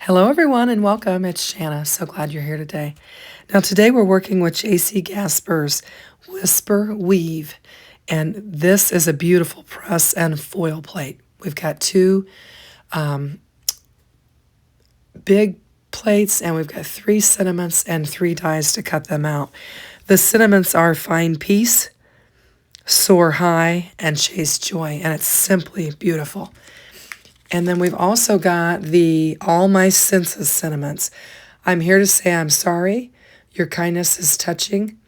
Hello everyone and welcome. It's Shanna. So glad you're here today. Now today we're working with Jaycee Gaspar's Whisper Weave, and this is a beautiful press and foil plate. We've got two big plates and we've got 3 sentiments and 3 dies to cut them out. The sentiments are Find Peace, Soar High, and Chase Joy, and it's simply beautiful. And then we've also got the All My Senses sentiments. I'm here to say I'm sorry. Your kindness is touching.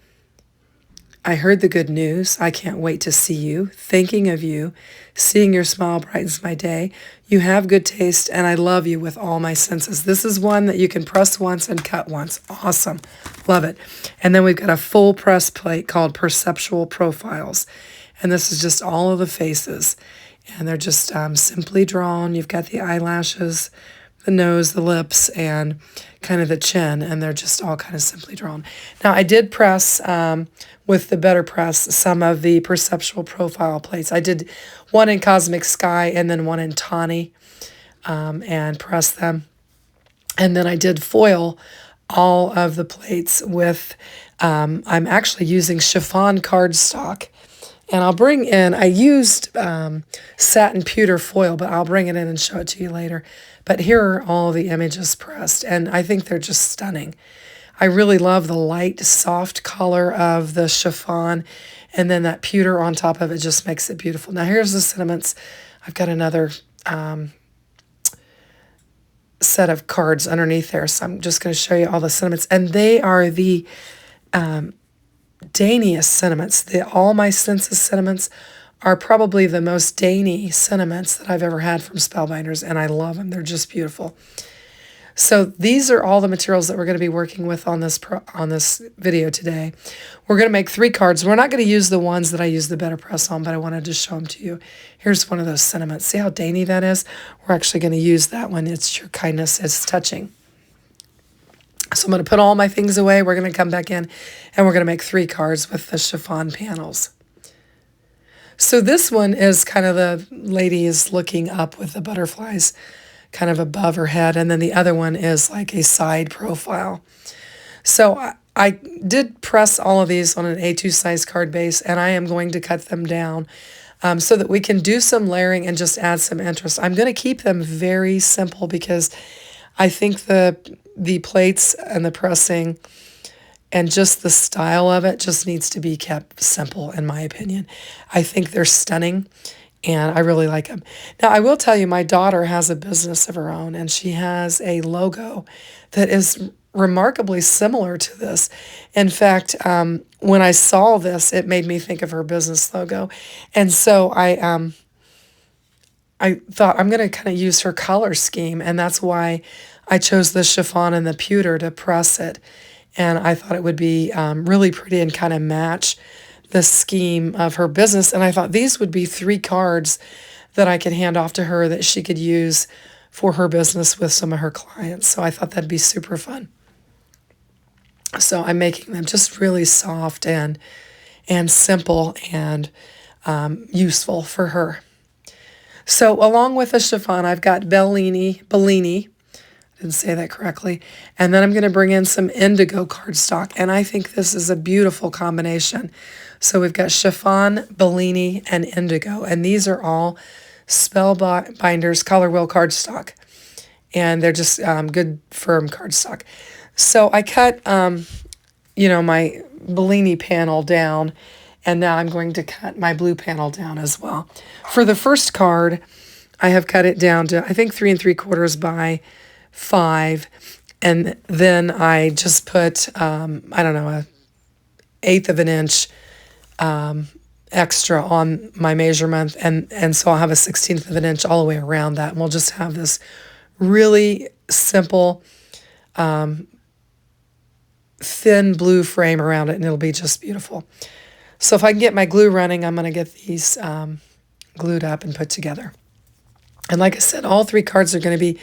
I heard the good news. I can't wait to see you. Thinking of you. Seeing your smile brightens my day. You have good taste, and I love you with all my senses. This is one that you can press once and cut once. Awesome. Love it. And then we've got a full press plate called Perceptual Profiles. And this is just all of the faces. And they're just simply drawn. You've got the eyelashes, the nose, the lips, and kind of the chin, and they're just all kind of simply drawn. Now, I did press, with the Better Press, some of the Perceptual Profile plates. I did one in Cosmic Sky and then one in Tawny, and press them. And then I did foil all of the plates with, I'm actually using chiffon cardstock. And I'll bring in, I used satin pewter foil, but I'll bring it in and show it to you later. But here are all the images pressed, and I think they're just stunning. I really love the light, soft color of the chiffon, and then that pewter on top of it just makes it beautiful. Now here's the sentiments. I've got another set of cards underneath there, so I'm just going to show you all the sentiments. And they are the daintiest sentiments. The All My Senses sentiments are probably the most dainty sentiments that I've ever had from Spellbinders, and I love them. They're just beautiful. So these are all the materials that we're going to be working with on this video today. We're going to make 3 cards. We're not going to use the ones that I use the Better Press on, but I wanted to show them to you. Here's one of those sentiments. See how dainty that is? We're actually going to use that one. It's Your Kindness is Touching. So I'm going to put all my things away. We're going to come back in and we're going to make 3 cards with the chiffon panels. So this one is kind of the lady is looking up with the butterflies kind of above her head. And then the other one is like a side profile. So I did press all of these on an A2 size card base, and I am going to cut them down so that we can do some layering and just add some interest. I'm going to keep them very simple because I think the plates and the pressing and just the style of it just needs to be kept simple, in my opinion. I think they're stunning, and I really like them. Now, I will tell you, my daughter has a business of her own, and she has a logo that is remarkably similar to this. In fact, when I saw this, it made me think of her business logo. And so I thought I'm going to kind of use her color scheme, and that's why I chose the chiffon and the pewter to press it. And I thought it would be really pretty and kind of match the scheme of her business. And I thought these would be 3 cards that I could hand off to her that she could use for her business with some of her clients. So I thought that'd be super fun. So I'm making them just really soft and simple and useful for her. So along with the chiffon, I've got Bellini, didn't say that correctly. And then I'm going to bring in some indigo cardstock. And I think this is a beautiful combination. So we've got chiffon, Bellini, and indigo. And these are all Spellbinders Color Wheel cardstock. And they're just good, firm cardstock. So I cut, my Bellini panel down. And now I'm going to cut my blue panel down as well. For the first card, I have cut it down to, I think, 3 3/4 by 5, and then I just put a 1/8 of an inch extra on my measurement, and so I'll have a 1/16 of an inch all the way around that, and we'll just have this really simple thin blue frame around it, and it'll be just beautiful. So if I can get my glue running, I'm going to get these glued up and put together. And like I said, all 3 cards are going to be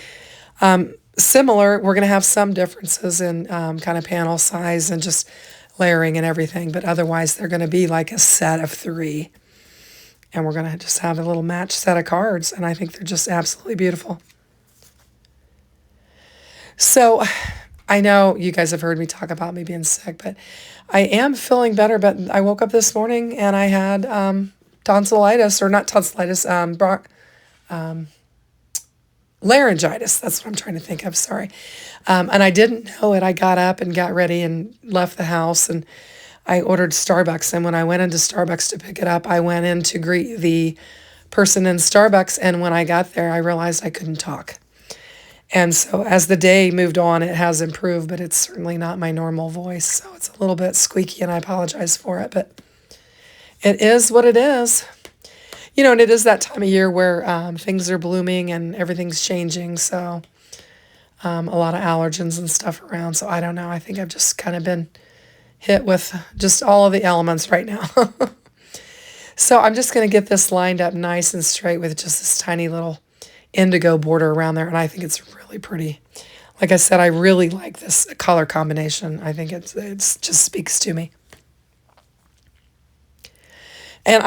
similar. We're going to have some differences in kind of panel size and just layering and everything, but otherwise they're going to be like a set of 3. And we're going to just have a little match set of cards, and I think they're just absolutely beautiful. So I know you guys have heard me talk about me being sick, but I am feeling better. But I woke up this morning and I had tonsillitis, or not tonsillitis, laryngitis. That's what I'm trying to think of. Sorry. And I didn't know it. I got up and got ready and left the house, and I ordered Starbucks. And when I went into Starbucks to pick it up, I went in to greet the person in Starbucks. And when I got there, I realized I couldn't talk. And so as the day moved on, it has improved, but it's certainly not my normal voice. So it's a little bit squeaky, and I apologize for it, but it is what it is. And it is that time of year where things are blooming and everything's changing. So a lot of allergens and stuff around. So I don't know. I think I've just kind of been hit with just all of the elements right now. So I'm just going to get this lined up nice and straight with just this tiny little indigo border around there. And I think it's really pretty. Like I said, I really like this color combination. I think it's just speaks to me. And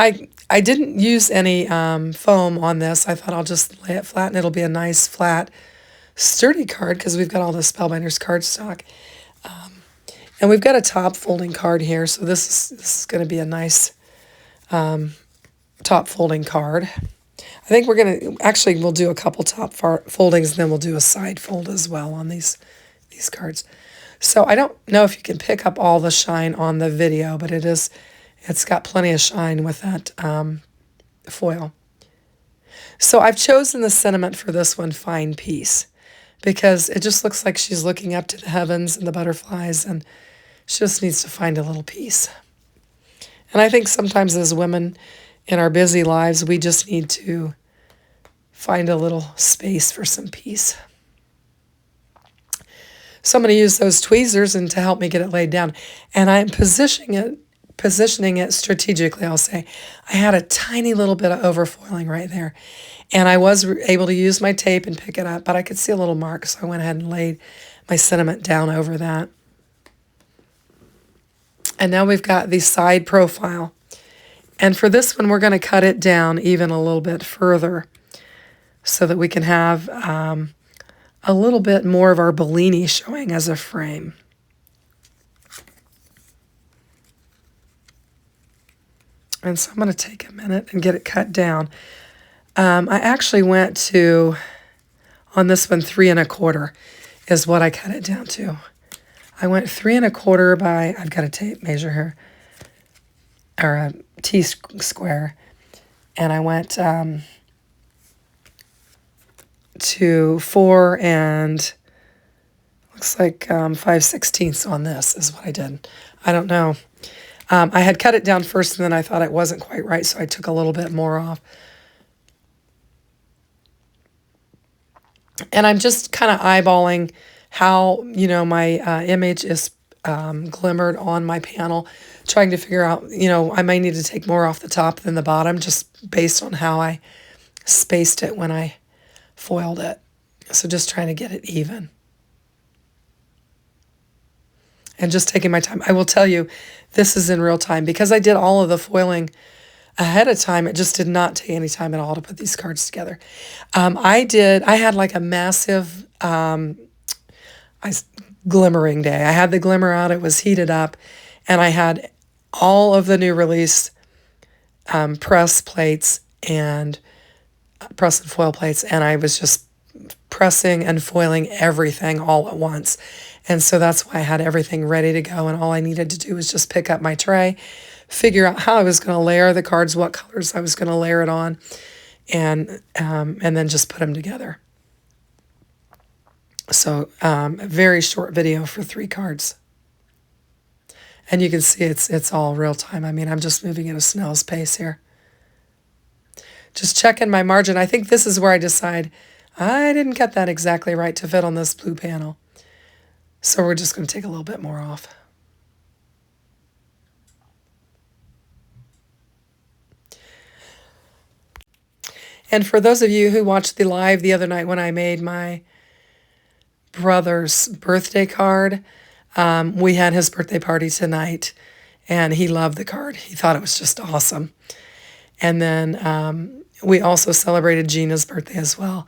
I didn't use any foam on this. I thought I'll just lay it flat and it'll be a nice, flat, sturdy card because we've got all the Spellbinders cardstock. And we've got a top folding card here, so this is going to be a nice top folding card. I think we're going to, actually, we'll do a couple top foldings, and then we'll do a side fold as well on these cards. So I don't know if you can pick up all the shine on the video, but it's got plenty of shine with that foil. So I've chosen the sentiment for this one, Fine Peace, because it just looks like she's looking up to the heavens and the butterflies, and she just needs to find a little peace. And I think sometimes as women in our busy lives, we just need to find a little space for some peace. So I'm going to use those tweezers and to help me get it laid down. And I'm positioning it strategically, I'll say. I had a tiny little bit of overfoiling right there. And I was able to use my tape and pick it up, but I could see a little mark, so I went ahead and laid my sentiment down over that. And now we've got the side profile. And for this one, we're going to cut it down even a little bit further so that we can have a little bit more of our Bellini showing as a frame. And so I'm going to take a minute and get it cut down. I actually went to, on this one, 3 1/4 is what I cut it down to. I went 3 1/4 by, I've got a tape measure here, or a T-square, and I went to 4 and looks like 5/16 on this is what I did. I don't know. I had cut it down first, and then I thought it wasn't quite right, so I took a little bit more off. And I'm just kind of eyeballing how, my image is glimmered on my panel, trying to figure out, I might need to take more off the top than the bottom, just based on how I spaced it when I foiled it. So just trying to get it even. And just taking my time. I will tell you, this is in real time. Because I did all of the foiling ahead of time, it just did not take any time at all to put these cards together. I had like a massive glimmering day. I had the glimmer out, it was heated up, and I had all of the new release press plates and press and foil plates, and I was just pressing and foiling everything all at once. And so that's why I had everything ready to go, and all I needed to do was just pick up my tray, figure out how I was going to layer the cards, what colors I was going to layer it on, and then just put them together. So a very short video for 3 cards. And you can see it's all real time. I mean, I'm just moving at a snail's pace here. Just checking my margin. I think this is where I decide I didn't get that exactly right to fit on this blue panel. So we're just going to take a little bit more off. And for those of you who watched the live the other night when I made my brother's birthday card, we had his birthday party tonight, and he loved the card. He thought it was just awesome. And then We also celebrated Gina's birthday as well.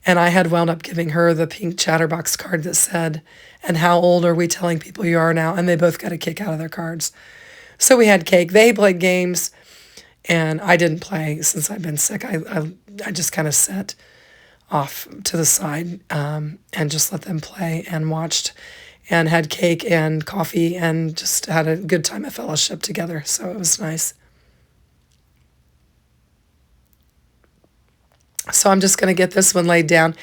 And I had wound up giving her the pink chatterbox card that said, "And how old are we telling people you are now?" And they both got a kick out of their cards. So we had cake. They played games, and I didn't play since I've been sick. I just kind of sat off to the side and just let them play and watched and had cake and coffee and just had a good time of fellowship together. So it was nice. So I'm just going to get this one laid down.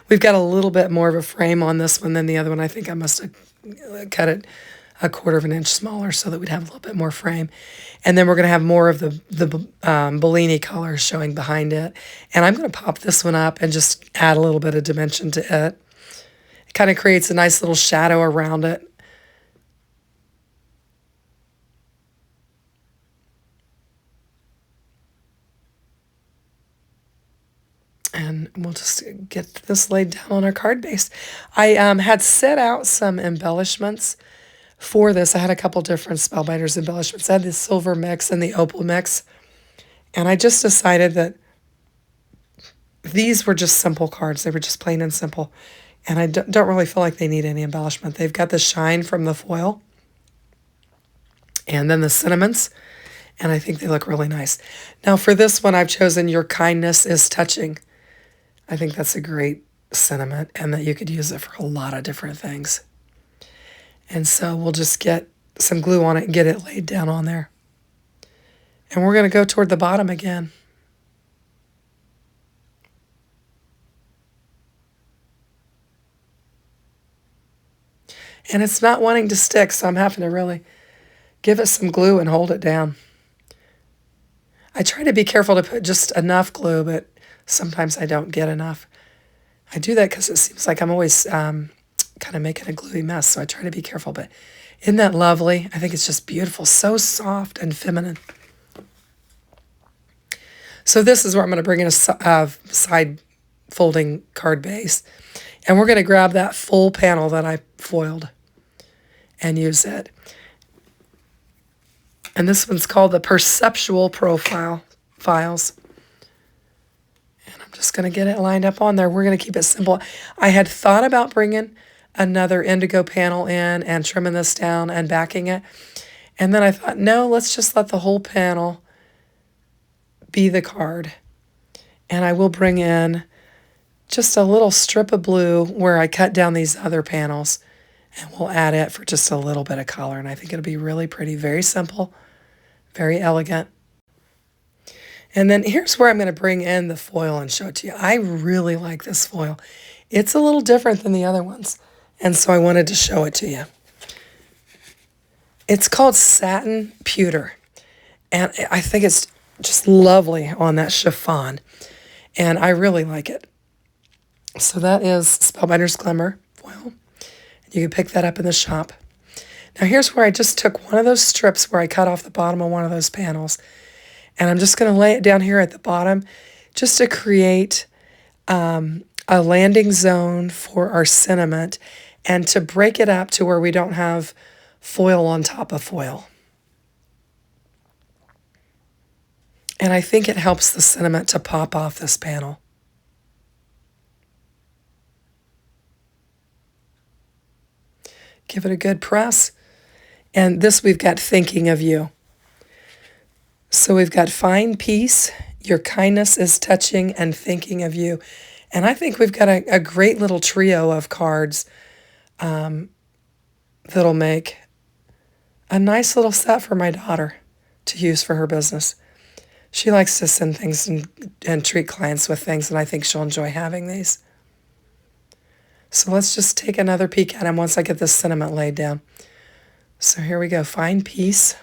We've got a little bit more of a frame on this one than the other one. I think I must have cut it a 1/4 of an inch smaller so that we'd have a little bit more frame. And then we're going to have more of the Bellini color showing behind it. And I'm going to pop this one up and just add a little bit of dimension to it. It kind of creates a nice little shadow around it. And we'll just get this laid down on our card base. I had set out some embellishments for this. I had a couple different Spellbinders embellishments. I had the silver mix and the opal mix. And I just decided that these were just simple cards. They were just plain and simple. And I don't really feel like they need any embellishment. They've got the shine from the foil. And then the cinnamons. And I think they look really nice. Now for this one, I've chosen Your Kindness is Touching. I think that's a great sentiment and that you could use it for a lot of different things. And so we'll just get some glue on it and get it laid down on there. And we're going to go toward the bottom again. And it's not wanting to stick, so I'm having to really give it some glue and hold it down. I try to be careful to put just enough glue, but sometimes I don't get enough. I do that because it seems like I'm always kind of making a gluey mess, so I try to be careful. But isn't that lovely? I think it's just beautiful, so soft and feminine. So this is where I'm going to bring in a side folding card base. And we're going to grab that full panel that I foiled and use it. And this one's called the Perceptual Files. And I'm just going to get it lined up on there. We're going to keep it simple. I had thought about bringing another indigo panel in and trimming this down and backing it. And then I thought, no, let's just let the whole panel be the card. And I will bring in just a little strip of blue where I cut down these other panels. And we'll add it for just a little bit of color. And I think it'll be really pretty, very simple, very elegant. And then here's where I'm going to bring in the foil and show it to you. I really like this foil. It's a little different than the other ones. And so I wanted to show it to you. It's called Satin Pewter. And I think it's just lovely on that chiffon. And I really like it. So that is Spellbinders Glimmer foil. You can pick that up in the shop. Now here's where I just took one of those strips where I cut off the bottom of one of those panels. And I'm just going to lay it down here at the bottom just to create a landing zone for our sentiment and to break it up to where we don't have foil on top of foil. And I think it helps the sentiment to pop off this panel. Give it a good press. And this we've got Thinking of You. So we've got Fine Peace, Your Kindness is Touching, and Thinking of You. And I think we've got a great little trio of cards that'll make a nice little set for my daughter to use for her business. She likes to send things and treat clients with things, and I think she'll enjoy having these. So let's just take another peek at them once I get this sentiment laid down. So here we go. Find peace.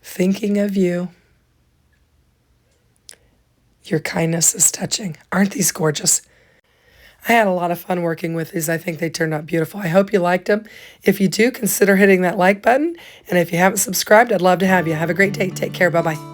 Thinking of you. Your kindness is touching. Aren't these gorgeous? I had a lot of fun working with these. I think they turned out beautiful. I hope you liked them. If you do, consider hitting that like button. And if you haven't subscribed, I'd love to have you. Have a great day. Take care. Bye-bye.